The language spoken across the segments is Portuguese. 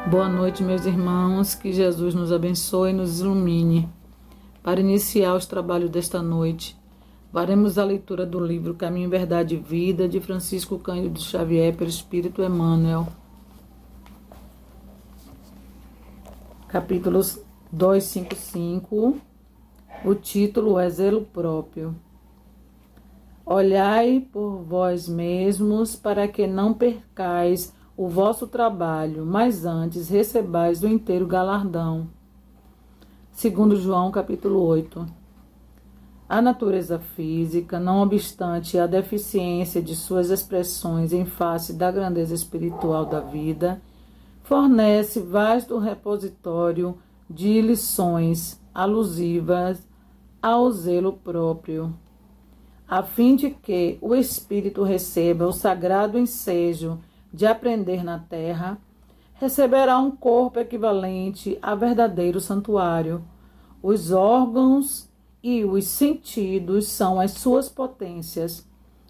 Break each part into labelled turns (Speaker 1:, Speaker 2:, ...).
Speaker 1: Boa noite, meus irmãos. Que Jesus nos abençoe e nos ilumine. Para iniciar os trabalhos desta noite, faremos a leitura do livro Caminho, Verdade e Vida, de Francisco Cândido Xavier, pelo Espírito Emmanuel. Capítulos 255. O título é Zelo Próprio. Olhai por vós mesmos, para que não percais o vosso trabalho, mas antes recebais o inteiro galardão. Segundo João, capítulo 8. A natureza física, não obstante a deficiência de suas expressões em face da grandeza espiritual da vida, fornece vasto repositório de lições alusivas ao zelo próprio, a fim de que o espírito receba o sagrado ensejo de aprender na terra, receberá um corpo equivalente a verdadeiro santuário. Os órgãos e os sentidos são as suas potências,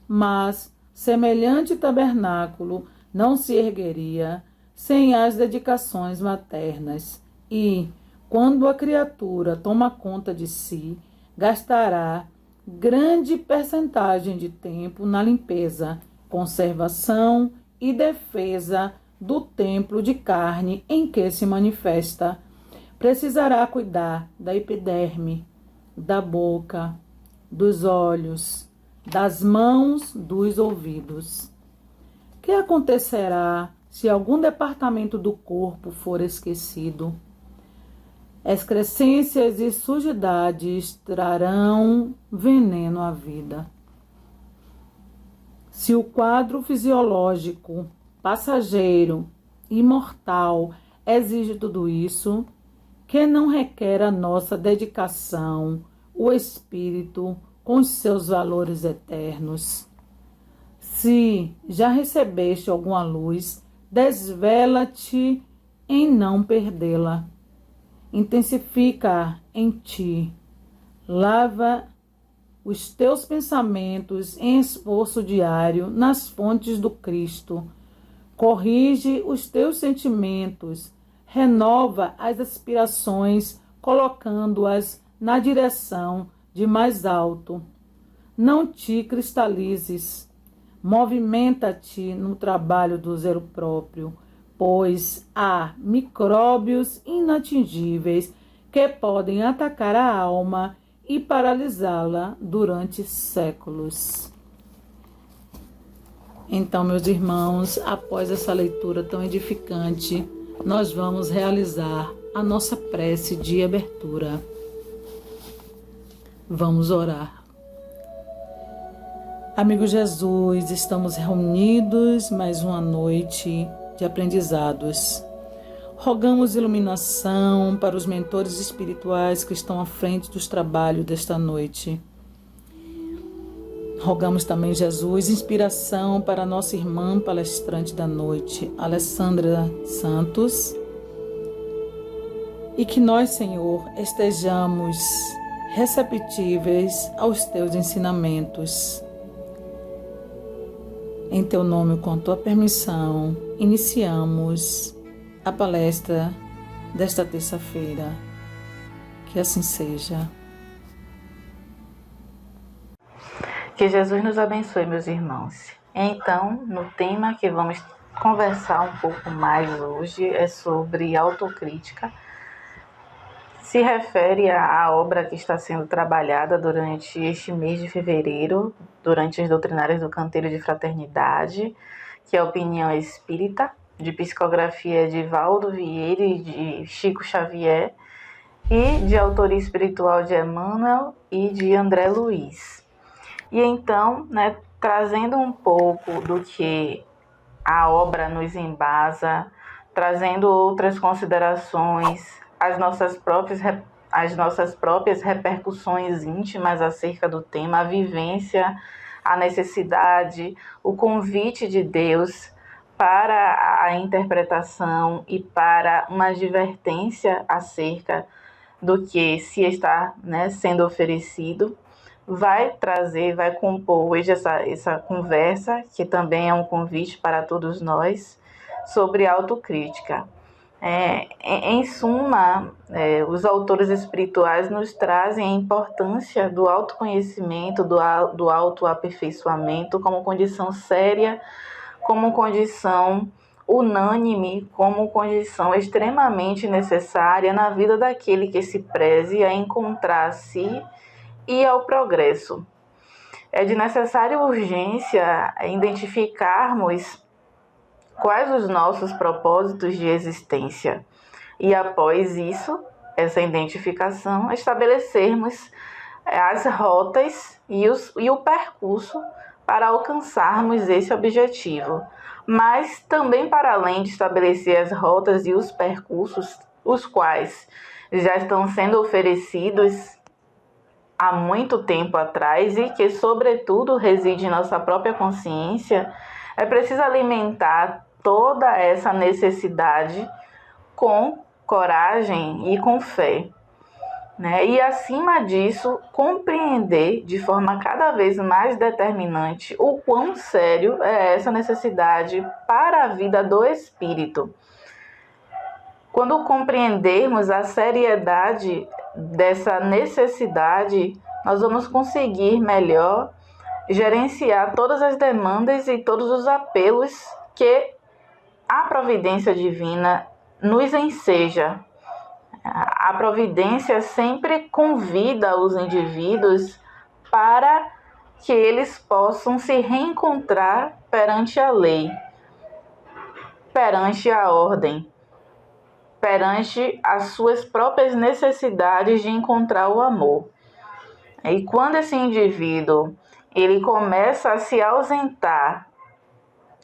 Speaker 1: mas semelhante tabernáculo não se ergueria sem as dedicações maternas e, quando a criatura toma conta de si, gastará grande percentagem de tempo na limpeza, conservação e defesa do templo de carne em que se manifesta. Precisará cuidar da epiderme, da boca, dos olhos, das mãos, dos ouvidos. Que acontecerá se algum departamento do corpo for esquecido? Excrescências e sujidades trarão veneno à vida. Se o quadro fisiológico, passageiro e mortal exige tudo isso, que não requer a nossa dedicação, o espírito com os seus valores eternos. Se já recebeste alguma luz, desvela-te em não perdê-la. Intensifica em ti. Lava os teus pensamentos em esforço diário nas fontes do Cristo. Corrige os teus sentimentos. Renova as aspirações, colocando-as na direção de mais alto. Não te cristalizes. Movimenta-te no trabalho do zelo próprio, pois há micróbios inatingíveis que podem atacar a alma e paralisá-la durante séculos. Então, meus irmãos, após essa leitura tão edificante, nós vamos realizar a nossa prece de abertura. Vamos orar. Amigo Jesus, estamos reunidos mais uma noite de aprendizados. Rogamos iluminação para os mentores espirituais que estão à frente dos trabalhos desta noite. Rogamos também, Jesus, inspiração para a nossa irmã palestrante da noite, Alessandra Santos, e que nós, Senhor, estejamos receptíveis aos teus ensinamentos. Em teu nome, com a tua permissão, iniciamos a palestra desta terça-feira. Que assim seja.
Speaker 2: Que Jesus nos abençoe, meus irmãos. Então, no tema que vamos conversar um pouco mais hoje é sobre autocrítica. Se refere à obra que está sendo trabalhada durante este mês de fevereiro, durante as doutrinárias do Canteiro de Fraternidade, que é a Opinião Espírita, de psicografia de Valdo Vieira e de Chico Xavier, e de autoria espiritual de Emmanuel e de André Luiz. E então, trazendo um pouco do que a obra nos embasa, trazendo outras considerações, as nossas próprias repercussões íntimas acerca do tema, a vivência, a necessidade, o convite de Deus para a interpretação e para uma advertência acerca do que se está sendo oferecido, vai compor hoje essa conversa, que também é um convite para todos nós, sobre autocrítica. Em suma, os autores espirituais nos trazem a importância do autoconhecimento, do autoaperfeiçoamento como condição séria, como condição unânime, como condição extremamente necessária na vida daquele que se preze a encontrar a si e ao progresso. É de necessária urgência identificarmos quais os nossos propósitos de existência e, após isso, essa identificação, estabelecermos as rotas e o percurso para alcançarmos esse objetivo. Mas também, para além de estabelecer as rotas e os percursos, os quais já estão sendo oferecidos há muito tempo atrás e que, sobretudo, reside em nossa própria consciência, é preciso alimentar toda essa necessidade com coragem e com fé, né? E, acima disso, compreender de forma cada vez mais determinante o quão sério é essa necessidade para a vida do espírito. Quando compreendermos a seriedade dessa necessidade, nós vamos conseguir melhor gerenciar todas as demandas e todos os apelos que a providência divina nos enseja. A providência sempre convida os indivíduos para que eles possam se reencontrar perante a lei, perante a ordem, perante as suas próprias necessidades de encontrar o amor. E quando esse indivíduo ele começa a se ausentar,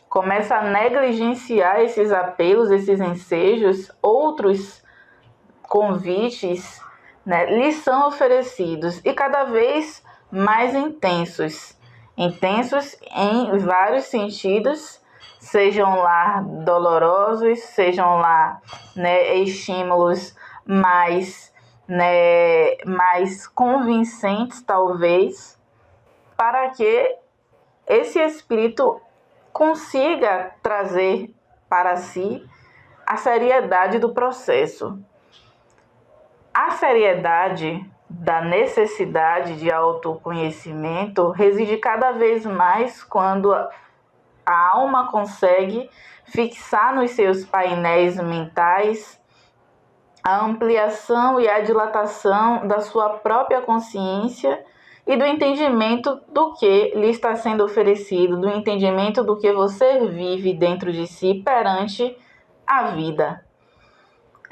Speaker 2: começa a negligenciar esses apelos, esses ensejos, outros convites, né, lhes são oferecidos e cada vez mais intensos em vários sentidos, sejam lá dolorosos, sejam lá, né, estímulos mais convincentes, talvez, para que esse espírito consiga trazer para si a seriedade do processo. A seriedade da necessidade de autoconhecimento reside cada vez mais quando a alma consegue fixar nos seus painéis mentais a ampliação e a dilatação da sua própria consciência e do entendimento do que lhe está sendo oferecido, do entendimento do que você vive dentro de si perante a vida.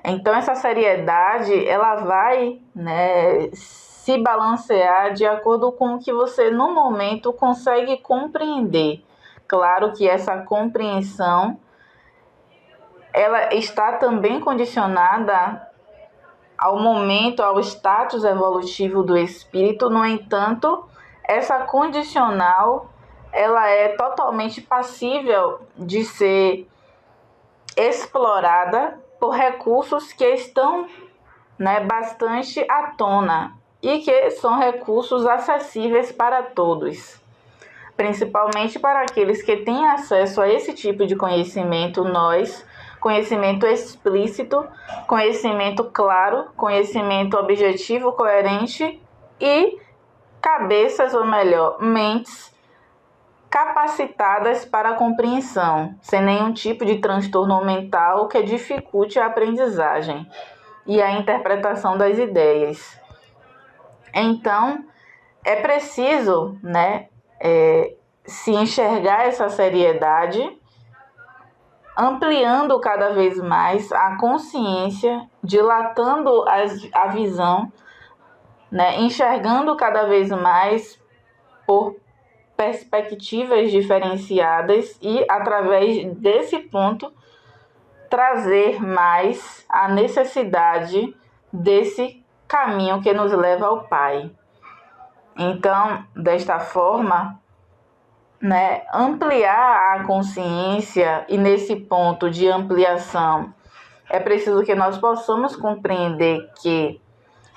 Speaker 2: Então, essa seriedade, ela vai, né, se balancear de acordo com o que você, no momento, consegue compreender. Claro que essa compreensão, ela está também condicionada ao momento, ao status evolutivo do espírito. No entanto, essa condicional, ela é totalmente passível de ser explorada por recursos que estão, né, bastante à tona e que são recursos acessíveis para todos, principalmente para aqueles que têm acesso a esse tipo de conhecimento, conhecimento explícito, conhecimento claro, conhecimento objetivo, coerente e cabeças, ou melhor, mentes capacitadas para a compreensão, sem nenhum tipo de transtorno mental que dificulte a aprendizagem e a interpretação das ideias. Então, é preciso, né, se enxergar essa seriedade, ampliando cada vez mais a consciência, dilatando a visão, né, enxergando cada vez mais por perspectivas diferenciadas e, através desse ponto, trazer mais a necessidade desse caminho que nos leva ao Pai. Então, desta forma, né, ampliar a consciência, e nesse ponto de ampliação é preciso que nós possamos compreender que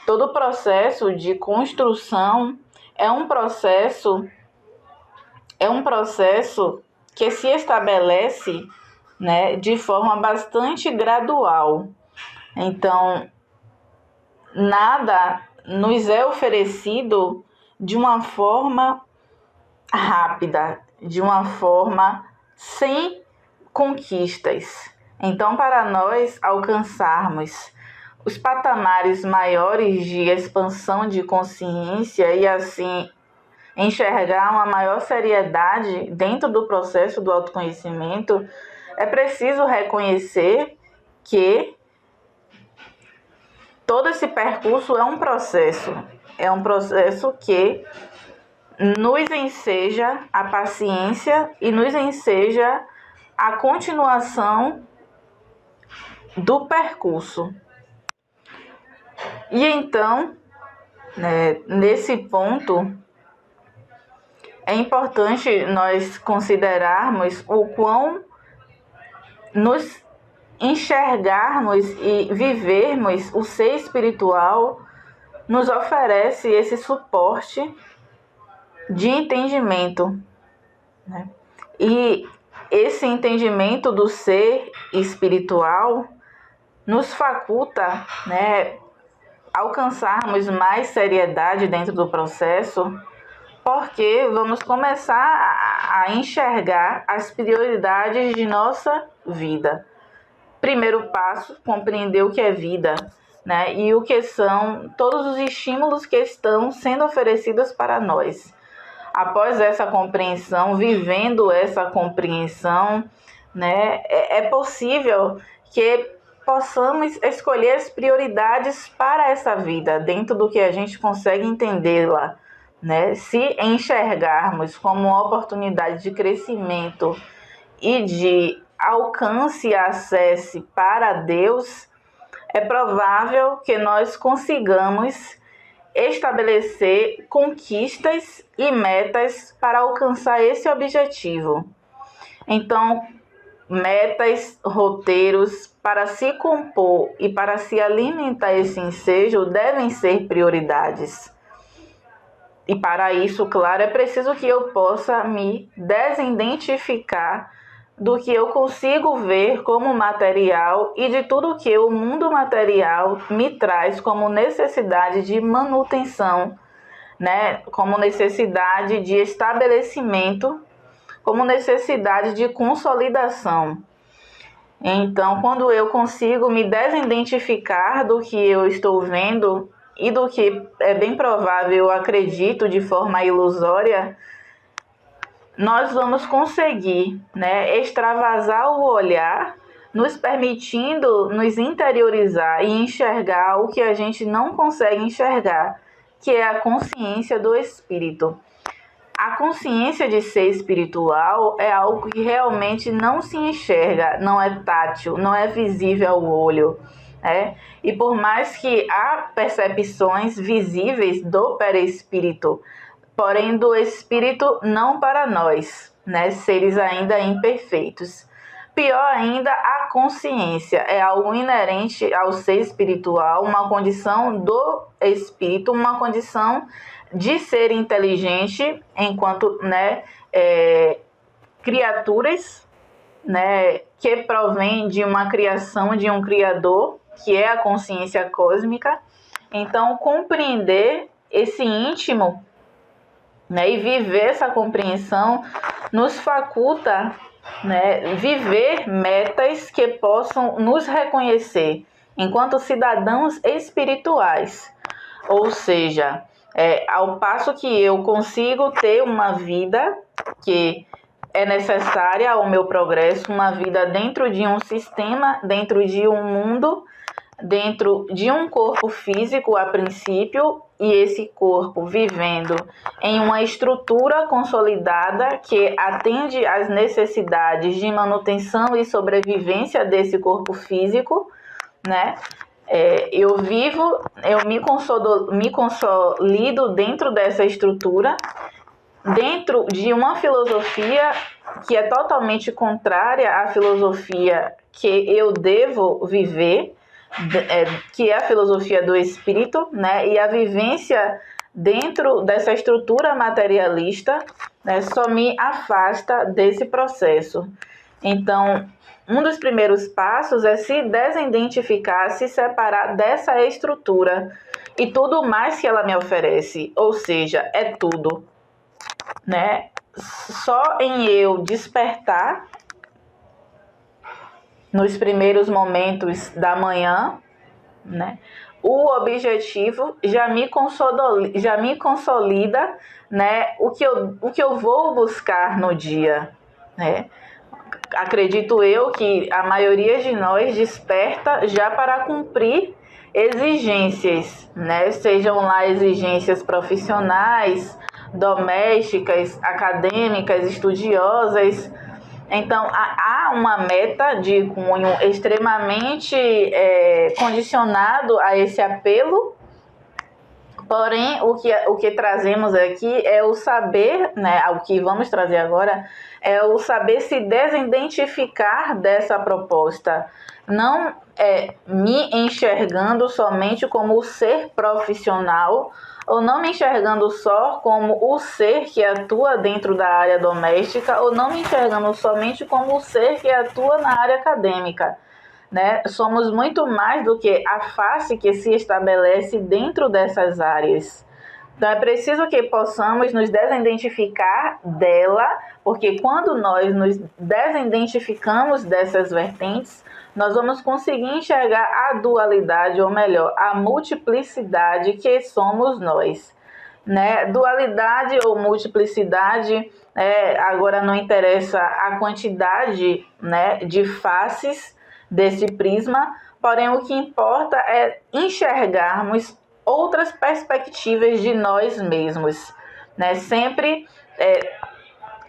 Speaker 2: todo o processo de construção é um processo que se estabelece, né, de forma bastante gradual. Então, nada nos é oferecido de uma forma rápida, de uma forma sem conquistas. Então, para nós alcançarmos os patamares maiores de expansão de consciência e assim enxergar uma maior seriedade dentro do processo do autoconhecimento, é preciso reconhecer que todo esse percurso é um processo que nos enseja a paciência e nos enseja a continuação do percurso. E então, nesse ponto, é importante nós considerarmos o quão nos enxergarmos e vivermos o ser espiritual nos oferece esse suporte de entendimento, né? E esse entendimento do ser espiritual nos faculta, né, alcançarmos mais seriedade dentro do processo, porque vamos começar a enxergar as prioridades de nossa vida. Primeiro passo, compreender o que é vida, né, e o que são todos os estímulos que estão sendo oferecidos para nós. Após essa compreensão, vivendo essa compreensão, né, é possível que possamos escolher as prioridades para essa vida, dentro do que a gente consegue entendê-la, né? Se enxergarmos como uma oportunidade de crescimento e de alcance e acesso para Deus, é provável que nós consigamos estabelecer conquistas e metas para alcançar esse objetivo. Então, metas, roteiros para se compor e para se alimentar esse ensejo devem ser prioridades. E para isso, claro, é preciso que eu possa me desidentificar do que eu consigo ver como material e de tudo que o mundo material me traz como necessidade de manutenção, né? Como necessidade de estabelecimento, como necessidade de consolidação. Então, quando eu consigo me desidentificar do que eu estou vendo e do que é bem provável eu acredito de forma ilusória, nós vamos conseguir, né, extravasar o olhar, nos permitindo nos interiorizar e enxergar o que a gente não consegue enxergar, que é a consciência do espírito. A consciência de ser espiritual é algo que realmente não se enxerga, não é tátil, não é visível ao olho, né? E por mais que há percepções visíveis do perispírito, porém do espírito não para nós, né, seres ainda imperfeitos. Pior ainda, a consciência é algo inerente ao ser espiritual, uma condição do espírito, uma condição de ser inteligente enquanto, né, criaturas, né, que provém de uma criação, de um criador, que é a consciência cósmica. Então, compreender esse íntimo, né, e viver essa compreensão nos faculta, né, viver metas que possam nos reconhecer enquanto cidadãos espirituais. Ou seja, ao passo que eu consigo ter uma vida que é necessária ao meu progresso, uma vida dentro de um sistema, dentro de um mundo, dentro de um corpo físico a princípio, e esse corpo vivendo em uma estrutura consolidada que atende às necessidades de manutenção e sobrevivência desse corpo físico, né? Eu me consolido dentro dessa estrutura, dentro de uma filosofia que é totalmente contrária à filosofia que eu devo viver, que é a filosofia do espírito, né? E a vivência dentro dessa estrutura materialista, né, só me afasta desse processo. Então, um dos primeiros passos é se desidentificar, se separar dessa estrutura e tudo mais que ela me oferece, ou seja, é tudo, né? Só em eu despertar nos primeiros momentos da manhã, né? O objetivo já me consolida, né? O que eu vou buscar no dia, né? Acredito eu que a maioria de nós desperta já para cumprir exigências, né? Sejam lá exigências profissionais, domésticas, acadêmicas, estudiosas. Então, há uma meta de cunho extremamente condicionado a esse apelo. Porém, o que trazemos aqui é o saber, né? O que vamos trazer agora é o saber se desidentificar dessa proposta. Não me enxergando somente como o ser profissional, ou não me enxergando só como o ser que atua dentro da área doméstica, ou não me enxergando somente como o ser que atua na área acadêmica. Né? Somos muito mais do que a face que se estabelece dentro dessas áreas. Então, é preciso que possamos nos desidentificar dela, porque quando nós nos desidentificamos dessas vertentes, nós vamos conseguir enxergar a dualidade, ou melhor, a multiplicidade que somos nós. Né? Dualidade ou multiplicidade, agora não interessa a quantidade, né, de faces desse prisma, porém o que importa é enxergarmos outras perspectivas de nós mesmos, né? Sempre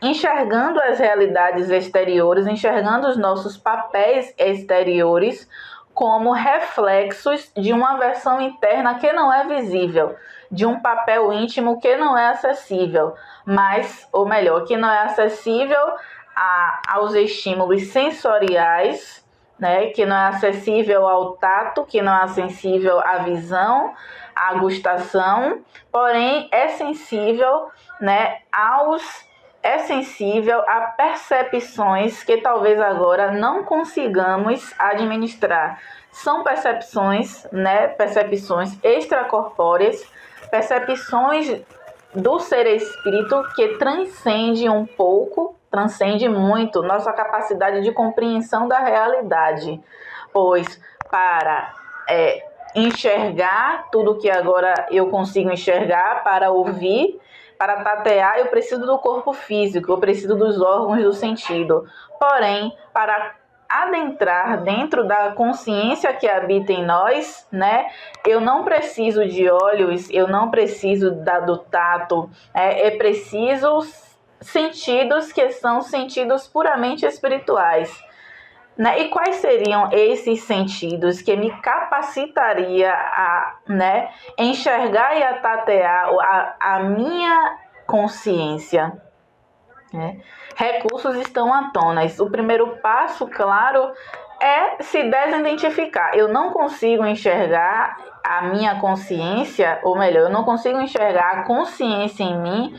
Speaker 2: enxergando as realidades exteriores, enxergando os nossos papéis exteriores como reflexos de uma versão interna que não é visível, de um papel íntimo que não é acessível, mas, ou melhor, que não é acessível aos estímulos sensoriais, né, que não é acessível ao tato, que não é sensível à visão, à gustação, porém é sensível, né, é sensível a percepções que talvez agora não consigamos administrar. São percepções, né, percepções extracorpóreas, percepções do ser espírito que transcende um pouco, transcende muito nossa capacidade de compreensão da realidade, pois para enxergar tudo que agora eu consigo enxergar, para ouvir, para tatear, eu preciso do corpo físico, eu preciso dos órgãos do sentido. Porém, para adentrar dentro da consciência que habita em nós, né? Eu não preciso de olhos, eu não preciso do tato, é preciso sentidos que são sentidos puramente espirituais. Né? E quais seriam esses sentidos que me capacitaria a, né, enxergar e a tatear a minha consciência? Né? Recursos estão à tona. O primeiro passo, claro, é se desidentificar. Eu não consigo enxergar a minha consciência, ou melhor, eu não consigo enxergar a consciência em mim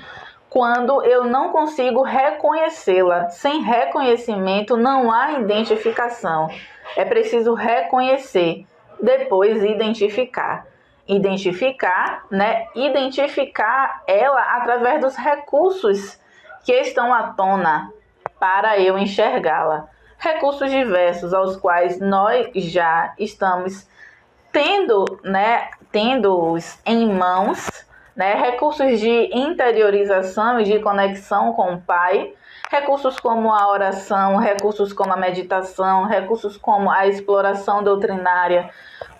Speaker 2: quando eu não consigo reconhecê-la. Sem reconhecimento não há identificação. É preciso reconhecer, depois identificar. Identificar, né? Identificar ela através dos recursos que estão à tona para eu enxergá-la. Recursos diversos aos quais nós já estamos tendo-os em mãos, né? Recursos de interiorização e de conexão com o Pai, recursos como a oração, recursos como a meditação, recursos como a exploração doutrinária,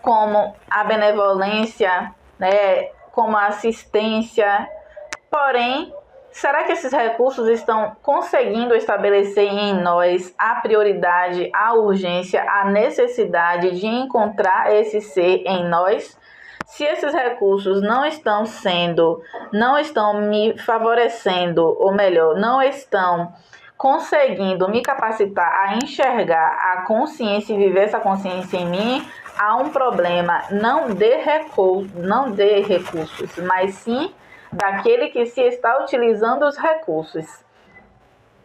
Speaker 2: como a benevolência, né? Como a assistência. Porém, será que esses recursos estão conseguindo estabelecer em nós a prioridade, a urgência, a necessidade de encontrar esse ser em nós? Se esses recursos não estão me favorecendo, ou melhor, não estão conseguindo me capacitar a enxergar a consciência e viver essa consciência em mim, há um problema, não de recursos, mas sim daquele que se está utilizando os recursos.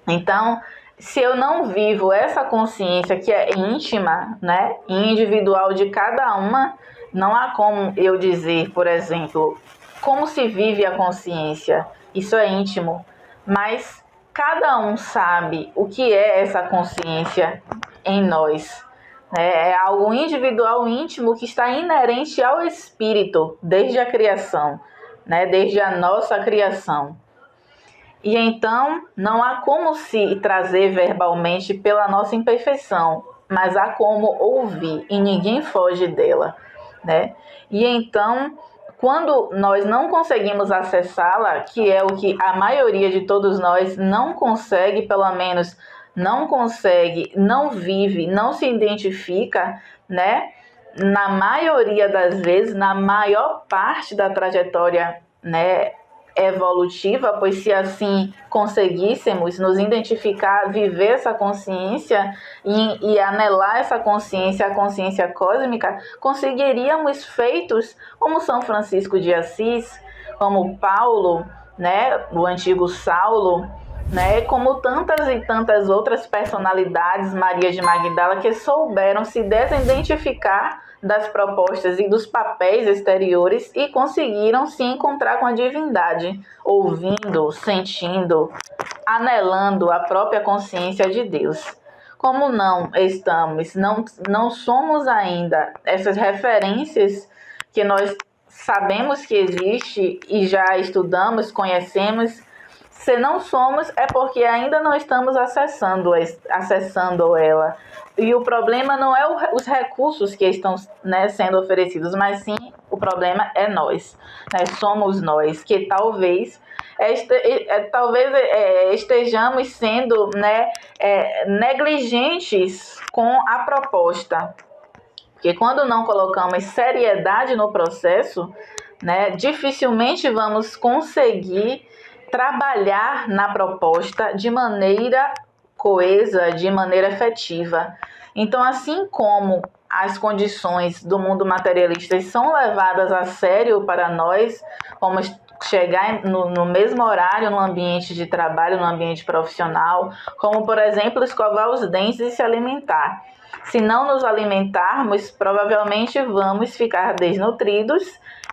Speaker 2: Então, se eu não vivo essa consciência que é íntima, né, individual de cada uma, não há como eu dizer, por exemplo, como se vive a consciência. Isso é íntimo, mas cada um sabe o que é essa consciência em nós. É algo individual, íntimo, que está inerente ao espírito desde a criação, né, desde a nossa criação. E então não há como se trazer verbalmente pela nossa imperfeição, mas há como ouvir e ninguém foge dela, né? E então, quando nós não conseguimos acessá-la, que é o que a maioria de todos nós não consegue, pelo menos não consegue, não vive, não se identifica, né? Na maioria das vezes, na maior parte da trajetória, né, evolutiva, pois se assim conseguíssemos nos identificar, viver essa consciência e anelar essa consciência, a consciência cósmica, conseguiríamos feitos como São Francisco de Assis, como Paulo, né, o antigo Saulo, né, como tantas e tantas outras personalidades, Maria de Magdala, que souberam se desidentificar das propostas e dos papéis exteriores e conseguiram se encontrar com a divindade, ouvindo, sentindo, anelando a própria consciência de Deus. Como não estamos, não somos ainda essas referências que nós sabemos que existe e já estudamos, conhecemos. Se não somos, é porque ainda não estamos acessando ela. E o problema não é os recursos que estão, né, sendo oferecidos, mas sim o problema é nós. Né? Somos nós que talvez estejamos sendo, né, negligentes com a proposta. Porque quando não colocamos seriedade no processo, né, dificilmente vamos conseguir trabalhar na proposta de maneira coesa, de maneira efetiva. Então, assim como as condições do mundo materialista são levadas a sério para nós, como chegar no mesmo horário no ambiente de trabalho, no ambiente profissional, como, por exemplo, escovar os dentes e se alimentar. Se não nos alimentarmos, provavelmente vamos ficar desnutridos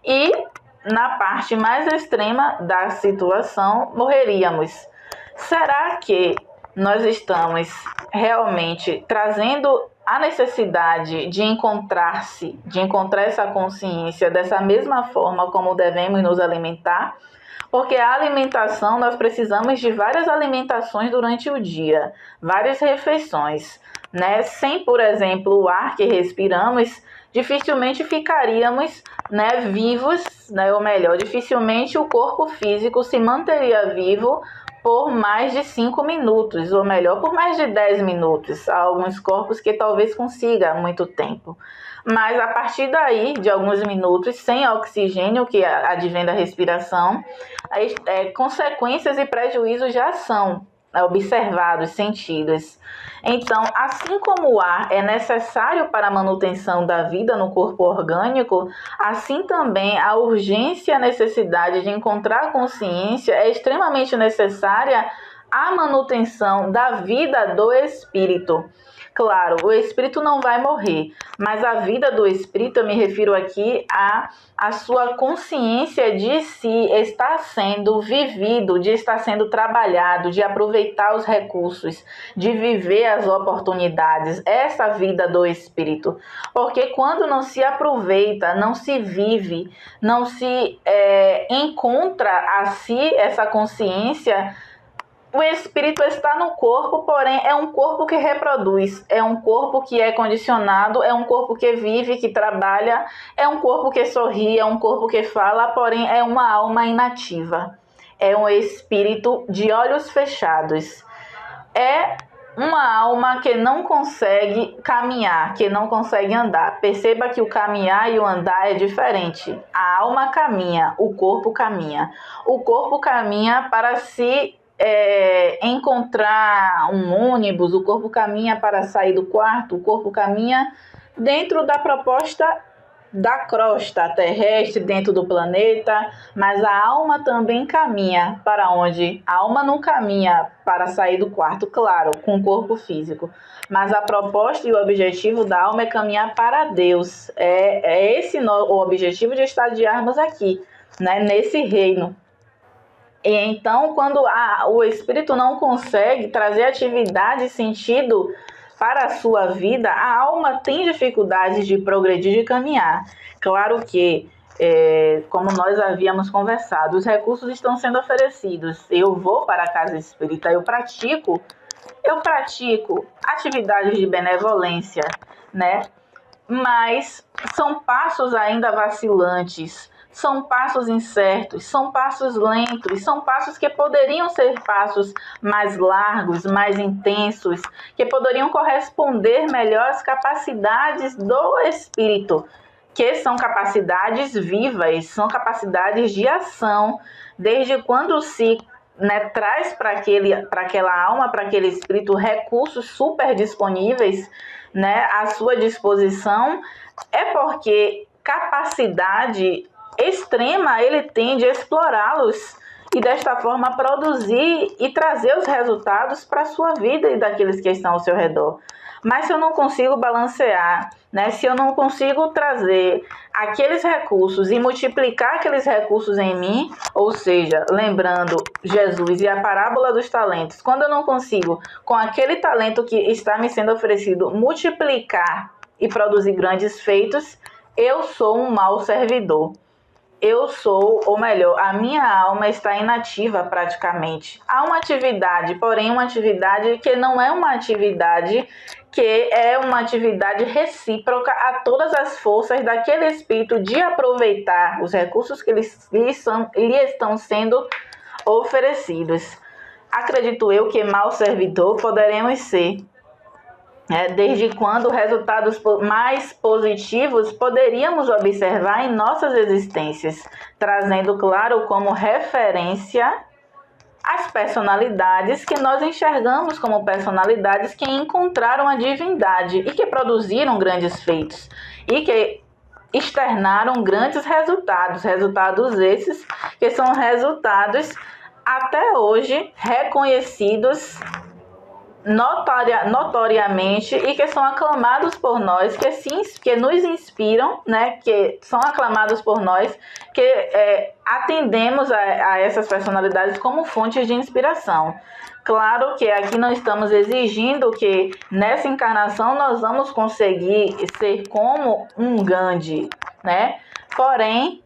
Speaker 2: e, na parte mais extrema da situação, morreríamos. Será que nós estamos realmente trazendo a necessidade de encontrar essa consciência dessa mesma forma como devemos nos alimentar? Porque a alimentação, nós precisamos de várias alimentações durante o dia, várias refeições, né? Sem, por exemplo, o ar que respiramos, dificilmente ficaríamos, né, vivos, né? Ou melhor, dificilmente o corpo físico se manteria vivo por mais de 5 minutos, ou melhor, por mais de 10 minutos. Há alguns corpos que talvez consiga muito tempo. Mas a partir daí, de alguns minutos, sem oxigênio, que advém da respiração, consequências e prejuízos já são observados, sentidos. Então, assim como o ar é necessário para a manutenção da vida no corpo orgânico, assim também a urgência e a necessidade de encontrar consciência é extremamente necessária à manutenção da vida do espírito. Claro, o espírito não vai morrer, mas a vida do espírito, eu me refiro aqui a sua consciência de si está sendo vivido, de estar sendo trabalhado, de aproveitar os recursos, de viver as oportunidades, essa vida do espírito. Porque quando não se aproveita, não se vive, não se encontra a si essa consciência, o espírito está no corpo, porém é um corpo que reproduz, é um corpo que é condicionado, é um corpo que vive, que trabalha, é um corpo que sorri, é um corpo que fala, porém é uma alma inativa. É um espírito de olhos fechados. É uma alma que não consegue caminhar, que não consegue andar. Perceba que o caminhar e o andar é diferente. A alma caminha, o corpo caminha. O corpo caminha para se encontrar um ônibus, o corpo caminha para sair do quarto, o corpo caminha dentro da proposta da crosta terrestre dentro do planeta, mas a alma também caminha para onde? A alma não caminha para sair do quarto, claro, com o corpo físico, mas a proposta e o objetivo da alma é caminhar para Deus. É esse o objetivo de estadiarmos aqui, né, nesse reino. E então, quando o espírito não consegue trazer atividade e sentido para a sua vida, a alma tem dificuldades de progredir, de caminhar. Claro que, como nós havíamos conversado, os recursos estão sendo oferecidos. Eu vou para a casa espírita, eu pratico atividades de benevolência, né? Mas são passos ainda vacilantes, são passos incertos, são passos lentos, são passos que poderiam ser passos mais largos, mais intensos, que poderiam corresponder melhor às capacidades do espírito, que são capacidades vivas, são capacidades de ação, desde quando se traz para aquela alma, para aquele espírito, recursos super disponíveis, né, à sua disposição, é porque capacidade extrema ele tem de explorá-los e desta forma produzir e trazer os resultados para a sua vida e daqueles que estão ao seu redor. Mas se eu não consigo balancear, né, se eu não consigo trazer aqueles recursos e multiplicar aqueles recursos em mim, ou seja, lembrando Jesus e a parábola dos talentos, quando eu não consigo, com aquele talento que está me sendo oferecido, multiplicar e produzir grandes feitos, eu sou um mau servidor. Eu sou, ou melhor, a minha alma está inativa praticamente. Há uma atividade, porém uma atividade que não é uma atividade que é uma atividade recíproca a todas as forças daquele espírito de aproveitar os recursos que lhe estão sendo oferecidos. Acredito eu que mau servidor poderemos ser. Desde quando resultados mais positivos poderíamos observar em nossas existências, trazendo, claro, como referência as personalidades que nós enxergamos como personalidades que encontraram a divindade e que produziram grandes feitos e que externaram grandes resultados esses que são resultados até hoje reconhecidos notoriamente e que são aclamados por nós, que nos inspiram, né, que são aclamados por nós, que atendemos a essas personalidades como fontes de inspiração. Claro que aqui não estamos exigindo que nessa encarnação nós vamos conseguir ser como um Gandhi, né? Porém,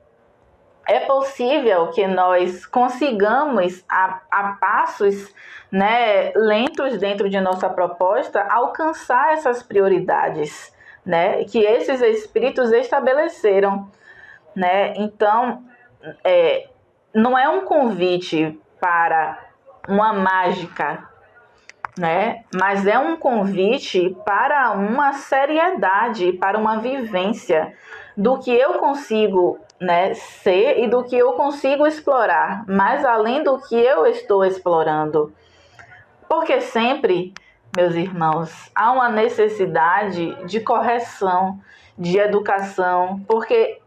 Speaker 2: é possível que nós consigamos, a passos, né, lentos dentro de nossa proposta, alcançar essas prioridades, né, que esses espíritos estabeleceram, né? Então, não é um convite para uma mágica, né, mas é um convite para uma seriedade, para uma vivência do que eu consigo, né, ser e do que eu consigo explorar, mas além do que eu estou explorando. Porque sempre, meus irmãos, há uma necessidade de correção, de educação, porque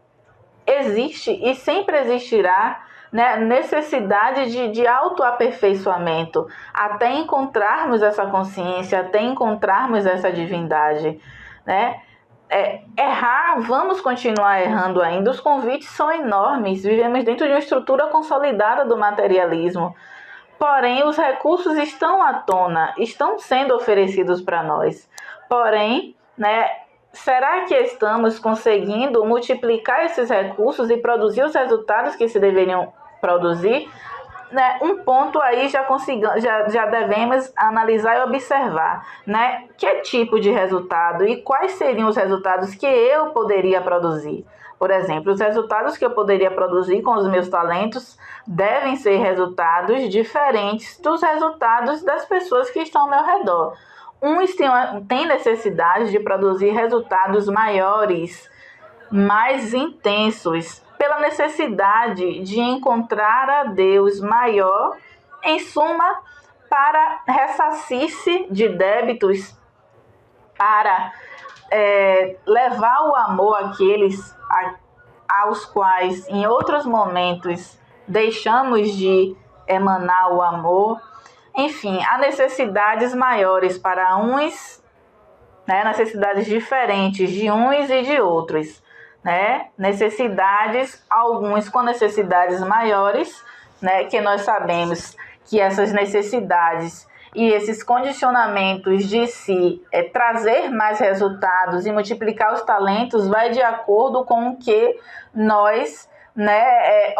Speaker 2: existe e sempre existirá, né, necessidade de autoaperfeiçoamento, até encontrarmos essa consciência, até encontrarmos essa divindade, né? Errar, vamos continuar errando ainda, os convites são enormes, vivemos dentro de uma estrutura consolidada do materialismo, porém os recursos estão à tona, estão sendo oferecidos para nós, porém, né, será que estamos conseguindo multiplicar esses recursos e produzir os resultados que se deveriam produzir? Né, um ponto aí já devemos analisar e observar, né? Que tipo de resultado e quais seriam os resultados que eu poderia produzir? Por exemplo, os resultados que eu poderia produzir com os meus talentos devem ser resultados diferentes dos resultados das pessoas que estão ao meu redor. Uns têm necessidade de produzir resultados maiores, mais intensos, pela necessidade de encontrar a Deus maior, em suma, para ressarcir-se de débitos, para levar o amor aos quais em outros momentos deixamos de emanar o amor. Enfim, há necessidades maiores para uns, né? Necessidades diferentes de uns e de outros, né? Necessidades, alguns com necessidades maiores, né? Que nós sabemos que essas necessidades e esses condicionamentos de se trazer mais resultados e multiplicar os talentos vai de acordo com o que nós, né,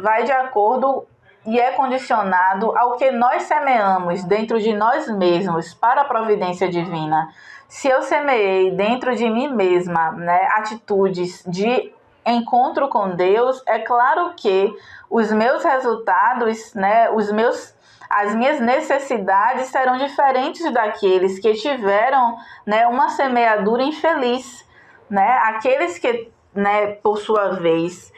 Speaker 2: vai de acordo e é condicionado ao que nós semeamos dentro de nós mesmos para a providência divina. Se eu semeei dentro de mim mesma, né, atitudes de encontro com Deus, é claro que os meus resultados, né, as minhas necessidades serão diferentes daqueles que tiveram, né, uma semeadura infeliz, né? Aqueles que, né, por sua vez,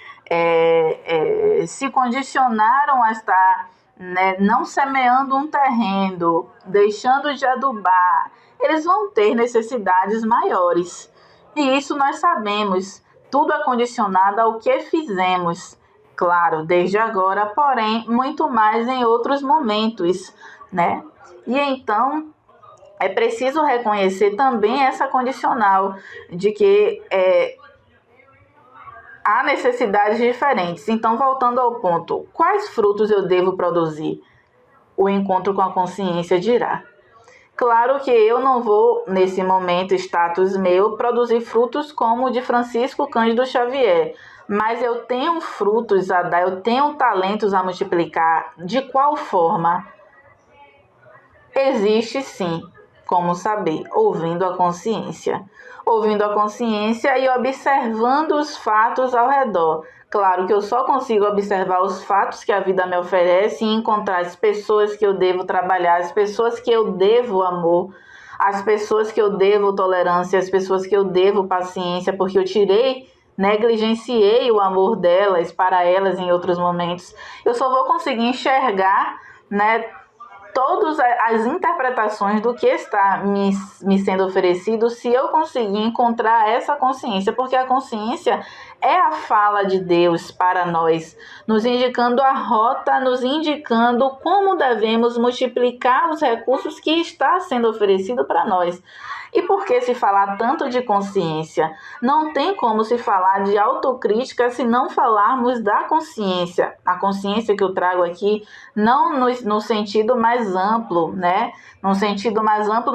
Speaker 2: se condicionaram a estar, né, não semeando um terreno, deixando de adubar, eles vão ter necessidades maiores. E isso nós sabemos, tudo é condicionado ao que fizemos. Claro, desde agora, porém, muito mais em outros momentos, né? E então, é preciso reconhecer também essa condicional de que há necessidades diferentes. Então, voltando ao ponto, quais frutos eu devo produzir? O encontro com a consciência dirá. Claro que eu não vou, nesse momento, status meu, produzir frutos como o de Francisco Cândido Xavier, mas eu tenho frutos a dar, eu tenho talentos a multiplicar. De qual forma? Existe sim como saber, ouvindo a consciência. Ouvindo a consciência e observando os fatos ao redor. Claro que eu só consigo observar os fatos que a vida me oferece e encontrar as pessoas que eu devo trabalhar, as pessoas que eu devo amor, as pessoas que eu devo tolerância, as pessoas que eu devo paciência, porque eu negligenciei o amor delas para elas em outros momentos. Eu só vou conseguir enxergar, né, todas as interpretações do que está me sendo oferecido se eu conseguir encontrar essa consciência, porque a consciência é a fala de Deus para nós, nos indicando a rota, nos indicando como devemos multiplicar os recursos que está sendo oferecido para nós. E por que se falar tanto de consciência? Não tem como se falar de autocrítica se não falarmos da consciência. A consciência que eu trago aqui, não no sentido mais amplo, né? No sentido mais amplo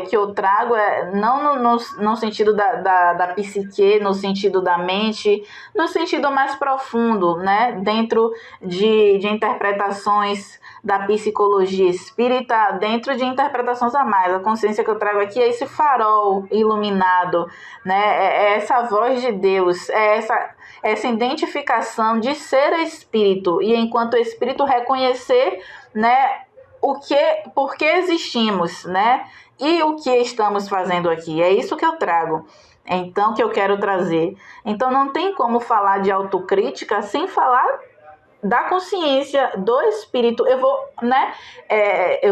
Speaker 2: que eu trago, não no sentido da psique, no sentido da mente, no sentido mais profundo, né? Dentro de interpretações da psicologia espírita, dentro de interpretações a mais. A consciência que eu trago aqui é esse farol iluminado, né? É essa voz de Deus, é essa identificação de ser espírito, e enquanto espírito reconhecer, né, por que existimos, né? E o que estamos fazendo aqui. É isso que eu trago. Então, que eu quero trazer. Então, não tem como falar de autocrítica sem falar da consciência, do espírito. Eu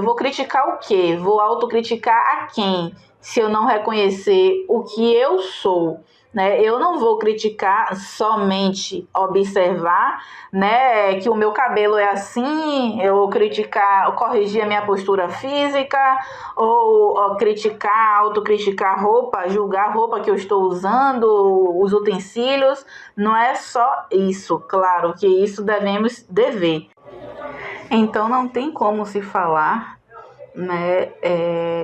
Speaker 2: vou criticar o quê? Vou autocriticar a quem? Se eu não reconhecer o que eu sou, né? Eu não vou criticar somente observar, né, que o meu cabelo é assim, eu corrigir a minha postura física, ou autocriticar roupa, julgar a roupa que eu estou usando, os utensílios. Não é só isso, claro que isso dever. Então não tem como se falar, né,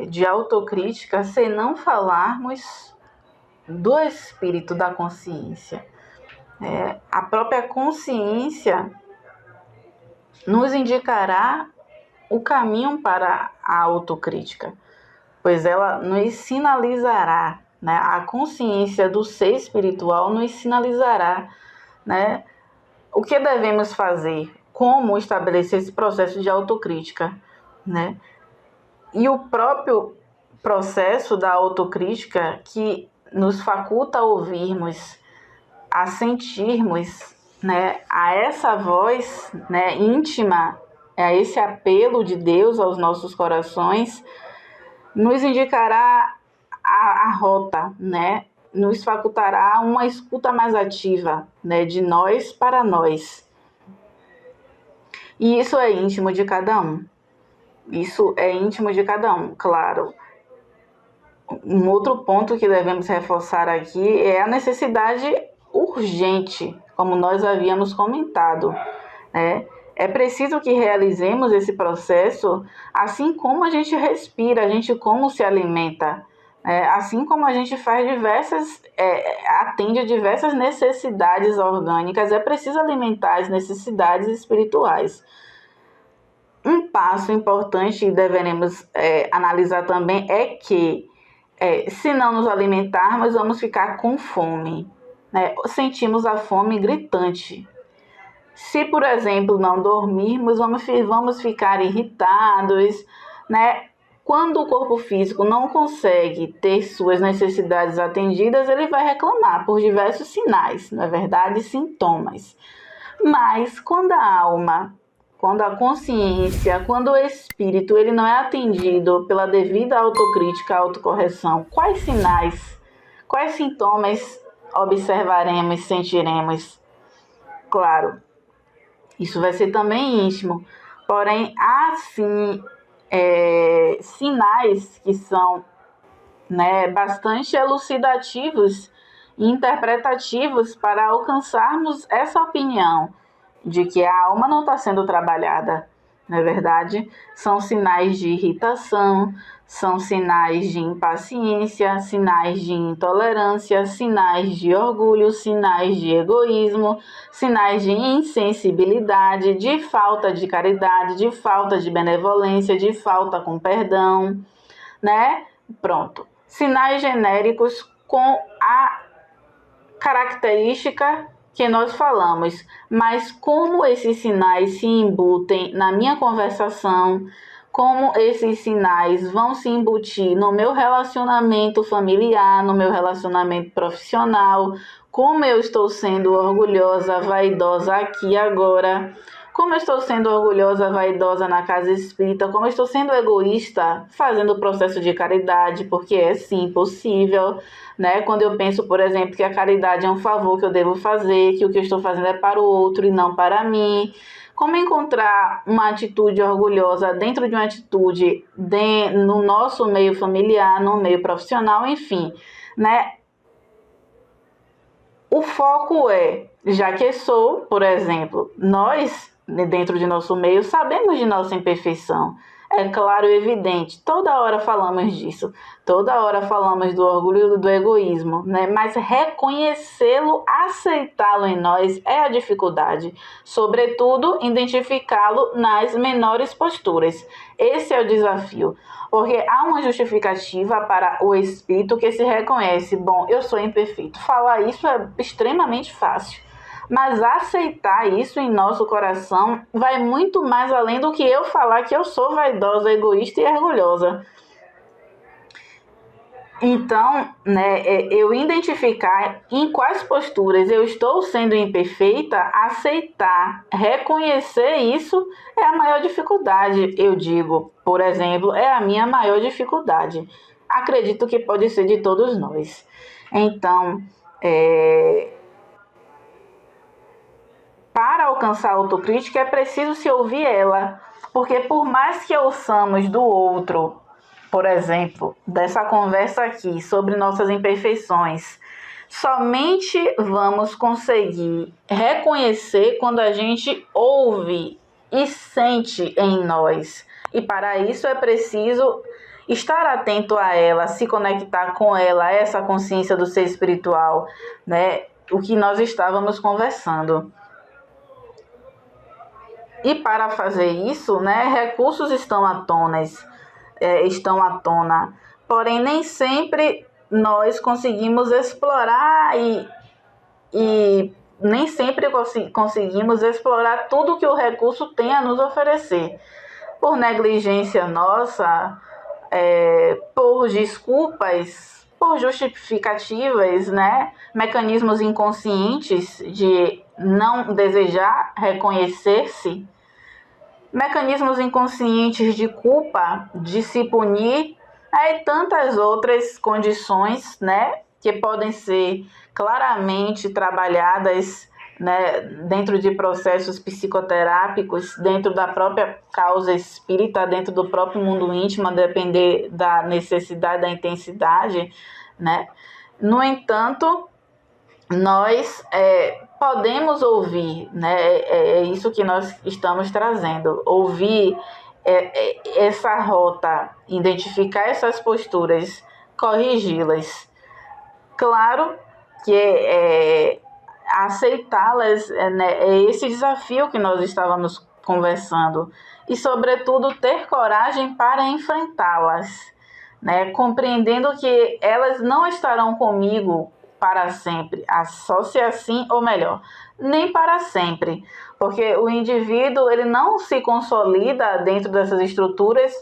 Speaker 2: de autocrítica se não falarmos do espírito da consciência. A própria consciência nos indicará o caminho para a autocrítica, pois ela nos sinalizará, né, a consciência do ser espiritual nos sinalizará, né, o que devemos fazer, como estabelecer esse processo de autocrítica, né? E o próprio processo da autocrítica que nos faculta a ouvirmos, a sentirmos, né, a essa voz, né, íntima, a esse apelo de Deus aos nossos corações, nos indicará a rota, né, nos facultará uma escuta mais ativa, né, de nós para nós. E isso é íntimo de cada um. Isso é íntimo de cada um, claro. Um outro ponto que devemos reforçar aqui é a necessidade urgente, como nós havíamos comentado, né? É preciso que realizemos esse processo assim como a gente respira, a gente como se alimenta, assim como a gente faz atende a diversas necessidades orgânicas, é preciso alimentar as necessidades espirituais. Um passo importante que deveremos analisar também é que se não nos alimentarmos, vamos ficar com fome, né? Sentimos a fome gritante. Se, por exemplo, não dormirmos, vamos ficar irritados, né? Quando o corpo físico não consegue ter suas necessidades atendidas, ele vai reclamar por diversos sinais, não é verdade? Sintomas. Mas quando a alma, quando a consciência, quando o espírito ele não é atendido pela devida autocrítica, autocorreção, quais sinais, quais sintomas observaremos, sentiremos? Claro, isso vai ser também íntimo, porém há sim sinais que são, né, bastante elucidativos e interpretativos para alcançarmos essa opinião de que a alma não está sendo trabalhada, não é verdade? São sinais de irritação, são sinais de impaciência, sinais de intolerância, sinais de orgulho, sinais de egoísmo, sinais de insensibilidade, de falta de caridade, de falta de benevolência, de falta com perdão, né? Pronto. Sinais genéricos com a característica que nós falamos, mas como esses sinais se embutem na minha conversação, como esses sinais vão se embutir no meu relacionamento familiar, no meu relacionamento profissional, como eu estou sendo orgulhosa, vaidosa aqui agora, como eu estou sendo orgulhosa, vaidosa na casa espírita, como eu estou sendo egoísta fazendo o processo de caridade, porque é sim possível, né? Quando eu penso, por exemplo, que a caridade é um favor que eu devo fazer, que o que eu estou fazendo é para o outro e não para mim. Como encontrar uma atitude orgulhosa dentro de uma atitude no nosso meio familiar, no meio profissional, enfim, né? O foco é, já que sou, por exemplo, nós, dentro de nosso meio, sabemos de nossa imperfeição. É claro e evidente, toda hora falamos disso, toda hora falamos do orgulho e do egoísmo, né? Mas reconhecê-lo, aceitá-lo em nós é a dificuldade, sobretudo identificá-lo nas menores posturas. Esse é o desafio, porque há uma justificativa para o espírito que se reconhece, bom, eu sou imperfeito. Falar isso é extremamente fácil. Mas aceitar isso em nosso coração vai muito mais além do que eu falar que eu sou vaidosa, egoísta e orgulhosa. Então, né, eu identificar em quais posturas eu estou sendo imperfeita, aceitar, reconhecer isso é a maior dificuldade, eu digo. Por exemplo, é a minha maior dificuldade. Acredito que pode ser de todos nós. Então, para alcançar a autocrítica é preciso se ouvir ela, porque por mais que ouçamos do outro, por exemplo, dessa conversa aqui sobre nossas imperfeições, somente vamos conseguir reconhecer quando a gente ouve e sente em nós. E para isso é preciso estar atento a ela, se conectar com ela, essa consciência do ser espiritual, né? O que nós estávamos conversando. E para fazer isso, né, recursos estão à tona, porém nem sempre nós conseguimos explorar e nem sempre conseguimos explorar tudo que o recurso tem a nos oferecer. Por negligência nossa, por desculpas, por justificativas, né, mecanismos inconscientes de não desejar reconhecer-se, mecanismos inconscientes de culpa, de se punir, e tantas outras condições, né, que podem ser claramente trabalhadas, né, dentro de processos psicoterápicos, dentro da própria causa espírita, dentro do próprio mundo íntimo, a depender da necessidade, da intensidade, né? No entanto, nós podemos ouvir, né? É isso que nós estamos trazendo, ouvir essa rota, identificar essas posturas, corrigi-las. Claro que aceitá-las, né, é esse desafio que nós estávamos conversando, e sobretudo ter coragem para enfrentá-las, né, compreendendo que elas não estarão comigo para sempre, só se assim, ou melhor, nem para sempre, porque o indivíduo ele não se consolida dentro dessas estruturas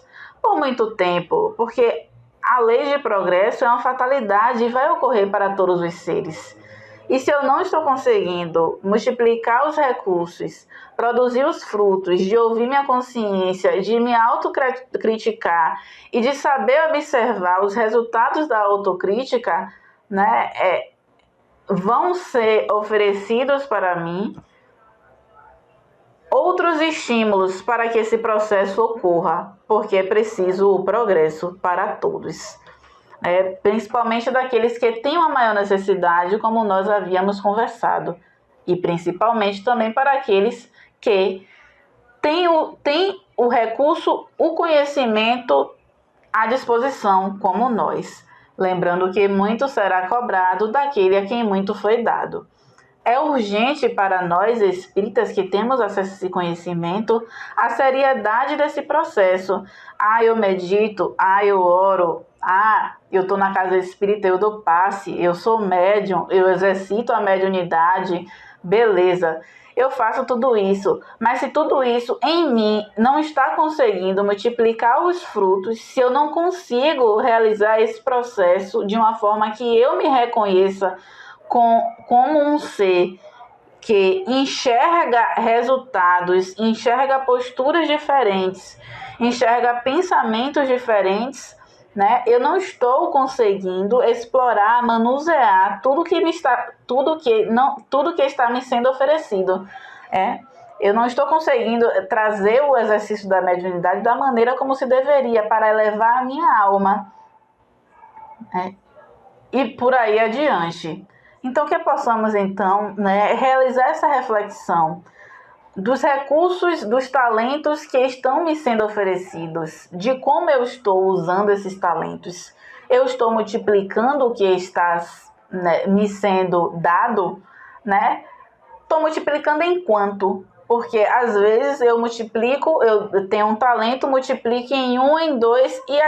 Speaker 2: por muito tempo, porque a lei de progresso é uma fatalidade e vai ocorrer para todos os seres. E se eu não estou conseguindo multiplicar os recursos, produzir os frutos, de ouvir minha consciência, de me autocriticar e de saber observar os resultados da autocrítica, né, vão ser oferecidos para mim outros estímulos para que esse processo ocorra, porque é preciso o progresso para todos. Principalmente daqueles que têm uma maior necessidade, como nós havíamos conversado, e principalmente também para aqueles que têm o recurso, o conhecimento à disposição, como nós. Lembrando que muito será cobrado daquele a quem muito foi dado. É urgente para nós espíritas que temos acesso a esse conhecimento a seriedade desse processo. Eu medito, eu oro, eu estou na casa espírita, eu dou passe, eu sou médium, eu exercito a mediunidade, beleza. Eu faço tudo isso, mas se tudo isso em mim não está conseguindo multiplicar os frutos, se eu não consigo realizar esse processo de uma forma que eu me reconheça como um ser que enxerga resultados, enxerga posturas diferentes, enxerga pensamentos diferentes, né? Eu não estou conseguindo explorar, manusear tudo que está me sendo oferecido. Eu não estou conseguindo trazer o exercício da mediunidade da maneira como se deveria para elevar a minha alma. E por aí adiante. Então, que possamos, então, né, realizar essa reflexão dos recursos, dos talentos que estão me sendo oferecidos, de como eu estou usando esses talentos. Eu estou multiplicando o que está, né, me sendo dado, né? Estou multiplicando em quanto? Porque, às vezes, eu tenho um talento, multiplico em 1, em 2, e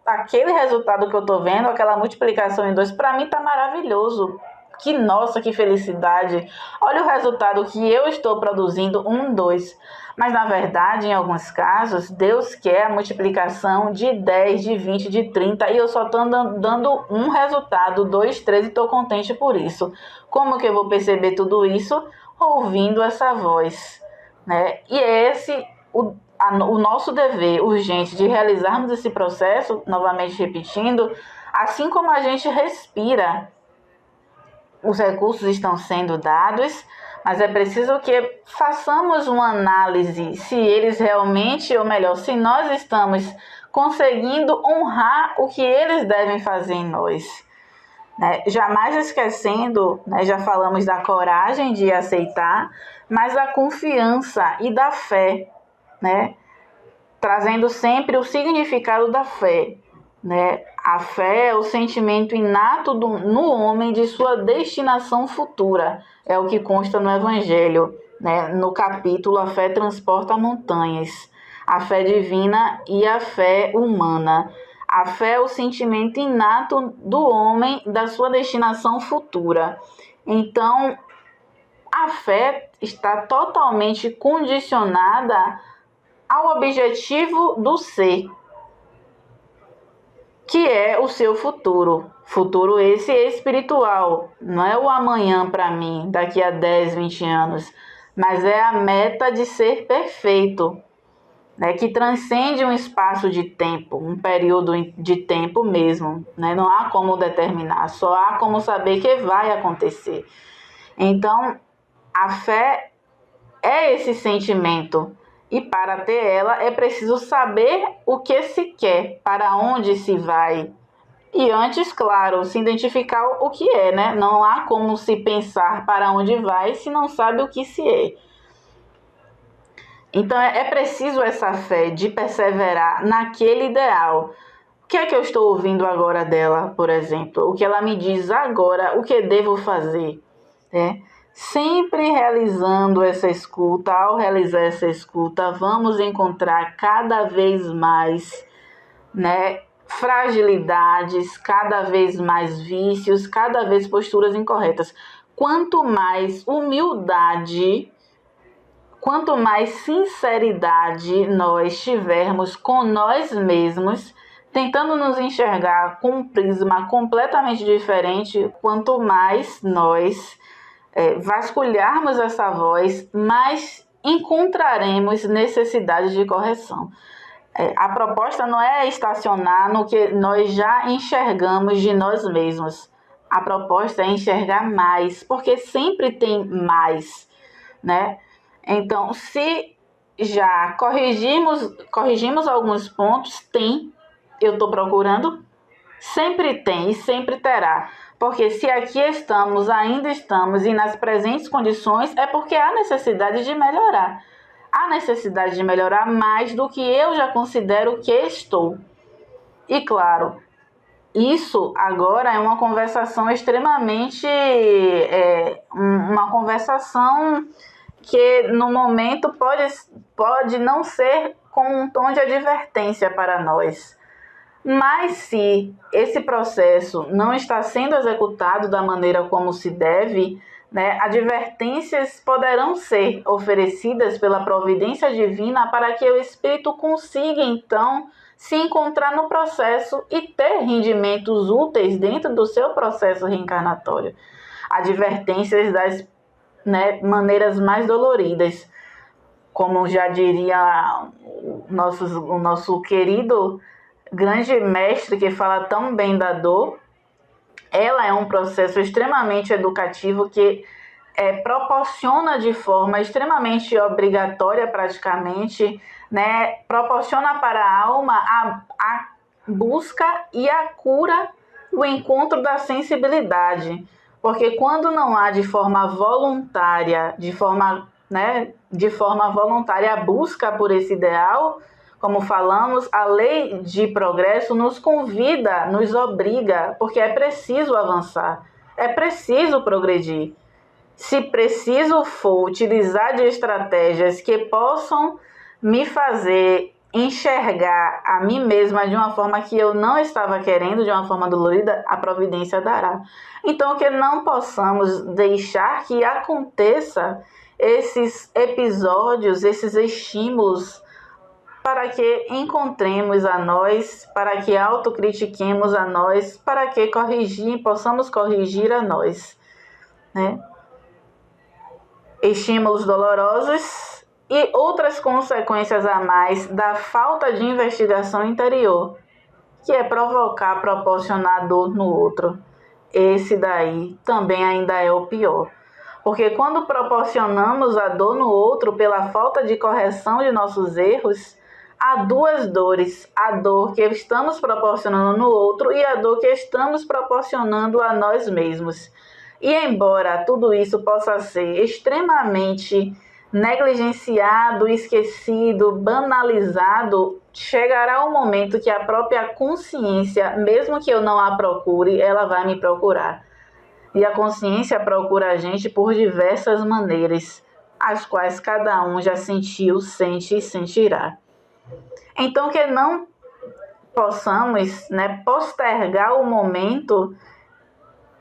Speaker 2: aquele resultado que eu estou vendo, aquela multiplicação em 2, para mim está maravilhoso. Que felicidade! Olha o resultado que eu estou produzindo, 1, 2. Mas, na verdade, em alguns casos, Deus quer a multiplicação de 10, de 20, de 30, e eu só estou dando um resultado, 2, 3, e estou contente por isso. Como que eu vou perceber tudo isso? Ouvindo essa voz, né? E é esse o nosso dever urgente de realizarmos esse processo, novamente repetindo, assim como a gente respira. Os recursos estão sendo dados, mas é preciso que façamos uma análise se eles realmente, ou melhor, se nós estamos conseguindo honrar o que eles devem fazer em nós. Jamais esquecendo, já falamos da coragem de aceitar, mas da confiança e da fé, trazendo sempre o significado da fé. A fé é o sentimento inato no homem de sua destinação futura. É o que consta no Evangelho, no capítulo A Fé Transporta Montanhas. A fé divina e a fé humana. A fé é o sentimento inato do homem da sua destinação futura. Então, a fé está totalmente condicionada ao objetivo do ser, que é o seu futuro. Futuro esse espiritual, não é o amanhã para mim, daqui a 10, 20 anos, mas é a meta de ser perfeito. né, que transcende um espaço de tempo, um período de tempo mesmo, né? Não há como determinar, só há como saber que vai acontecer. Então, a fé é esse sentimento, e para ter ela é preciso saber o que se quer, para onde se vai. E antes, claro, se identificar o que é, né? Não há como se pensar para onde vai se não sabe o que se é. Então é preciso essa fé de perseverar naquele ideal. O que é que eu estou ouvindo agora dela, por exemplo? O que ela me diz agora, o que devo fazer? Sempre realizando essa escuta, ao realizar essa escuta, vamos encontrar cada vez mais, né, fragilidades, cada vez mais vícios, cada vez posturas incorretas. Quanto mais humildade, quanto mais sinceridade nós tivermos com nós mesmos, tentando nos enxergar com um prisma completamente diferente, quanto mais nós vasculharmos essa voz, mais encontraremos necessidade de correção. A proposta não é estacionar no que nós já enxergamos de nós mesmos. A proposta é enxergar mais, porque sempre tem mais, né? Então, se já corrigimos alguns pontos, eu estou procurando, sempre tem e sempre terá. Porque se aqui estamos, ainda estamos, e nas presentes condições, é porque há necessidade de melhorar. Há necessidade de melhorar mais do que eu já considero que estou. E claro, isso agora é uma conversação extremamente... uma conversação que no momento pode não ser com um tom de advertência para nós. Mas se esse processo não está sendo executado da maneira como se deve, né, advertências poderão ser oferecidas pela providência divina para que o espírito consiga, então, se encontrar no processo e ter rendimentos úteis dentro do seu processo reencarnatório. Advertências das, né, maneiras mais doloridas. Como já diria o nosso querido grande mestre que fala tão bem da dor, ela é um processo extremamente educativo que proporciona de forma extremamente obrigatória praticamente, né, proporciona para a alma a busca e a cura, o encontro da sensibilidade. Porque quando não há de forma voluntária, de forma voluntária a busca por esse ideal, como falamos, a lei de progresso nos convida, nos obriga, porque é preciso avançar, é preciso progredir. Se preciso for utilizar de estratégias que possam me fazer enxergar a mim mesma de uma forma que eu não estava querendo, de uma forma dolorida, a providência dará. Então, que não possamos deixar que aconteça esses episódios, esses estímulos, para que encontremos a nós, para que autocritiquemos a nós, para que possamos corrigir a nós, né? Estímulos dolorosos e outras consequências a mais da falta de investigação interior, que é proporcionar dor no outro. Esse daí também ainda é o pior. Porque quando proporcionamos a dor no outro pela falta de correção de nossos erros, há duas dores, a dor que estamos proporcionando no outro e a dor que estamos proporcionando a nós mesmos. E embora tudo isso possa ser extremamente negligenciado, esquecido, banalizado, chegará um momento que a própria consciência, mesmo que eu não a procure, ela vai me procurar. E a consciência procura a gente por diversas maneiras, as quais cada um já sentiu, sente e sentirá. Então, que não possamos, né, postergar o momento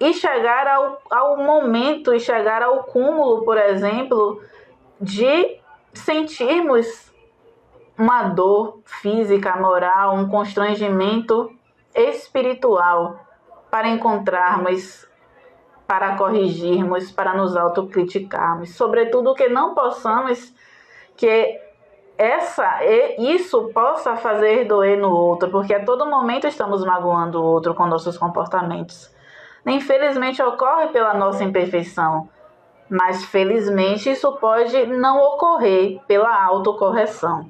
Speaker 2: e chegar ao momento, e chegar ao cúmulo, por exemplo, de sentirmos uma dor física, moral, um constrangimento espiritual para encontrarmos, para corrigirmos, para nos autocriticarmos. Sobretudo que não possamos, que isso possa fazer doer no outro, porque a todo momento estamos magoando o outro com nossos comportamentos. Infelizmente ocorre pela nossa imperfeição, mas felizmente isso pode não ocorrer pela autocorreção.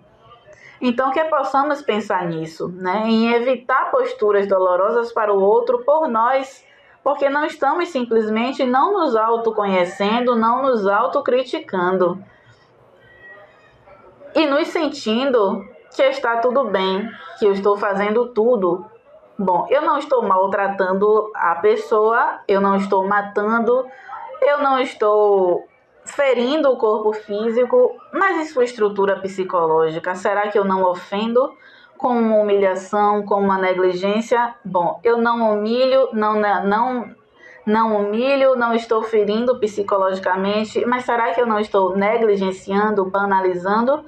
Speaker 2: Então que possamos pensar nisso, né? Em evitar posturas dolorosas para o outro por nós, porque não estamos simplesmente não nos autoconhecendo, não nos autocriticando e nos sentindo que está tudo bem, que eu estou fazendo tudo. Bom, eu não estou maltratando a pessoa, eu não estou matando, eu não estou ferindo o corpo físico, mas e sua estrutura psicológica? Será que eu não ofendo com uma humilhação, com uma negligência? Bom, eu não humilho, não humilho, não estou ferindo psicologicamente, mas será que eu não estou negligenciando, banalizando?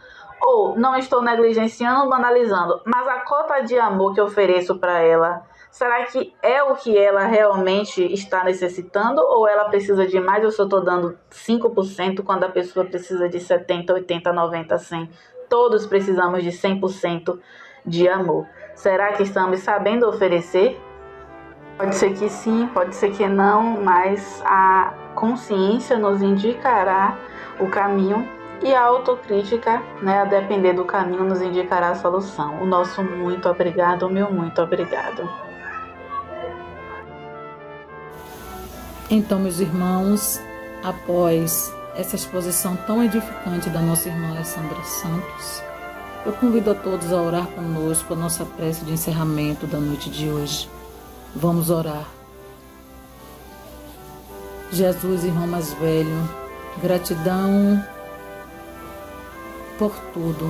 Speaker 2: Ou não estou negligenciando, banalizando, mas a cota de amor que eu ofereço para ela, será que é o que ela realmente está necessitando? Ou ela precisa de mais? Eu só estou dando 5% quando a pessoa precisa de 70, 80, 90, 100. Todos precisamos de 100% de amor. Será que estamos sabendo oferecer? Pode ser que sim, pode ser que não, mas a consciência nos indicará o caminho e a autocrítica, né, a depender do caminho, nos indicará a solução. O nosso muito obrigado, meu muito obrigado.
Speaker 1: Então, meus irmãos, após essa exposição tão edificante da nossa irmã Alessandra Santos, eu convido a todos a orar conosco a nossa prece de encerramento da noite de hoje. Vamos orar. Jesus, irmão mais velho, gratidão por tudo,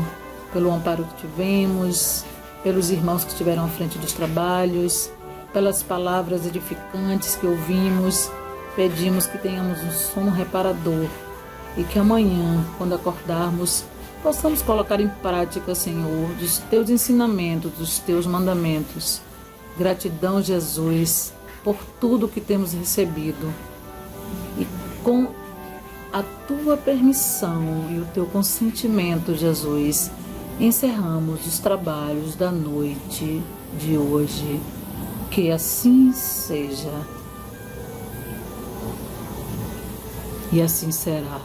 Speaker 1: pelo amparo que tivemos, pelos irmãos que estiveram à frente dos trabalhos, pelas palavras edificantes que ouvimos. Pedimos que tenhamos um sono reparador e que amanhã, quando acordarmos, possamos colocar em prática, Senhor, dos teus ensinamentos, dos teus mandamentos. Gratidão, Jesus, por tudo que temos recebido. E com a tua permissão e o teu consentimento, Jesus, encerramos os trabalhos da noite de hoje. Que assim seja. E assim será.